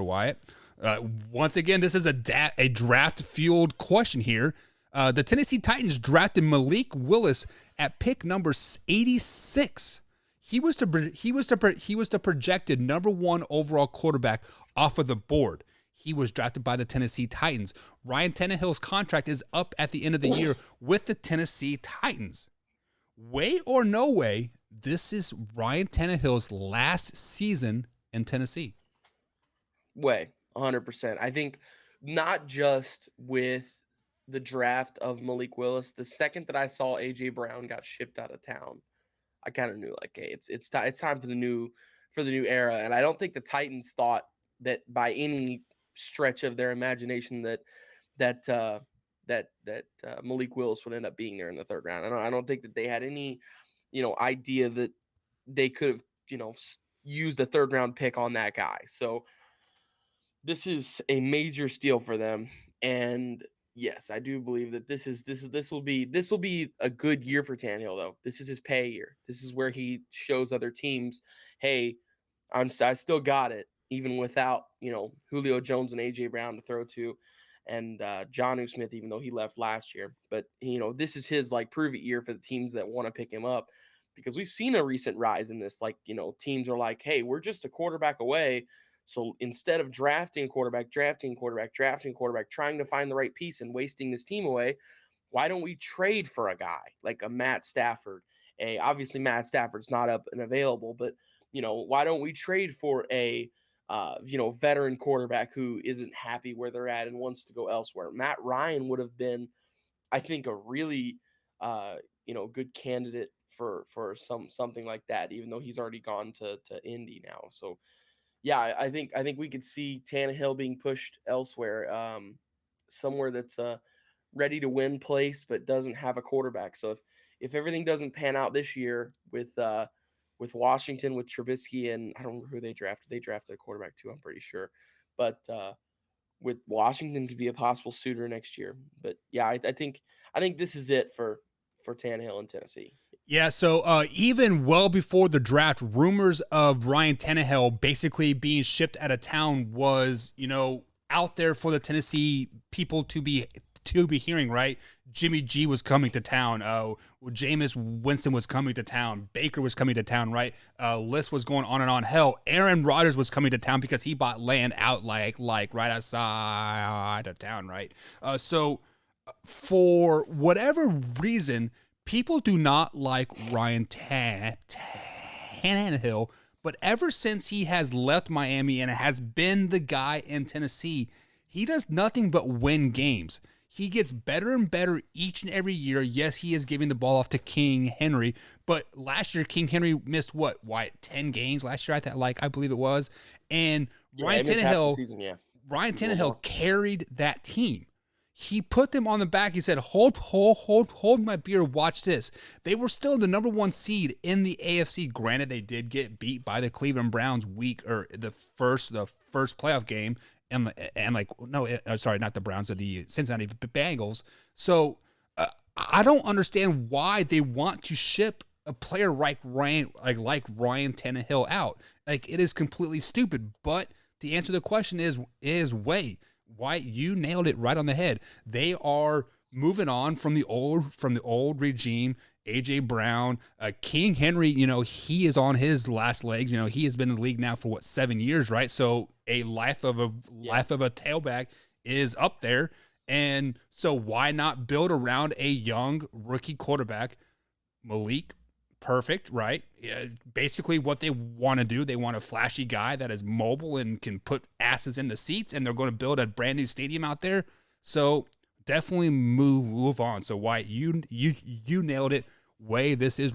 Wyatt. Once again, this is a draft-fueled question here. The Tennessee Titans drafted Malik Willis at pick number 86. He was the projected number 1 overall quarterback off of the board. He was drafted by the Tennessee Titans. Ryan Tannehill's contract is up at the end of the year with the Tennessee Titans. Way or no way, this is Ryan Tannehill's last season in Tennessee. Way, 100%. I think not just with the draft of Malik Willis, the second that I saw A.J. Brown got shipped out of town, I kind of knew, like, hey, it's time for the new era. And I don't think the Titans thought that by any stretch of their imagination that Malik Willis would end up being there in the third round. I don't think that they had any, idea that they could have, used a third round pick on that guy. So this is a major steal for them. And yes, I do believe that this will be a good year for Tannehill, though. This is his pay year. This is where he shows other teams, hey, I still got it, even without, Julio Jones and A.J. Brown to throw to, and Jonnu Smith, even though he left last year. But, this is his, prove it year for the teams that want to pick him up, because we've seen a recent rise in this. Teams are like, hey, we're just a quarterback away. So instead of drafting quarterback, trying to find the right piece and wasting this team away, why don't we trade for a guy like a Matt Stafford? Obviously Matt Stafford's not up and available, but why don't we trade for a veteran quarterback who isn't happy where they're at and wants to go elsewhere? Matt Ryan would have been, I think, a really good candidate for something like that, even though he's already gone to Indy now. So yeah, I think we could see Tannehill being pushed elsewhere, somewhere that's a ready to win place but doesn't have a quarterback. So if everything doesn't pan out this year with Washington, with Trubisky, and I don't remember who they drafted. They drafted a quarterback too, I'm pretty sure. But with Washington could be a possible suitor next year. But yeah, I think this is it for Tannehill in Tennessee. Yeah, so even well before the draft, rumors of Ryan Tannehill basically being shipped out of town was, out there for the Tennessee people to be hearing, right? Jimmy G was coming to town. Jameis Winston was coming to town. Baker was coming to town, right? List was going on and on. Hell, Aaron Rodgers was coming to town because he bought land out like right outside of town, right? So for whatever reason, people do not like Ryan Tannehill, but ever since he has left Miami and has been the guy in Tennessee, he does nothing but win games. He gets better and better each and every year. Yes, he is giving the ball off to King Henry, but last year King Henry missed 10 games last year, I believe it was. And Ryan Tannehill carried that team. He put them on the back. He said, hold my beer. Watch this. They were still the number 1 seed in the AFC. Granted, they did get beat by the Cleveland Browns the first playoff game. Not the Browns, or the Cincinnati Bengals. So I don't understand why they want to ship a player like Ryan Tannehill out. It is completely stupid. But the answer to the question is way. Why, you nailed it right on the head. They are moving on from the old regime. A.J. Brown, King Henry, he is on his last legs. He has been in the league now for 7 years, right? So a life of a tailback is up there. And so why not build around a young rookie quarterback? Malik, perfect, right? Basically what they want to do, they want a flashy guy that is mobile and can put asses in the seats, and they're going to build a brand new stadium out there. So definitely move on. So why you nailed it. Way, this is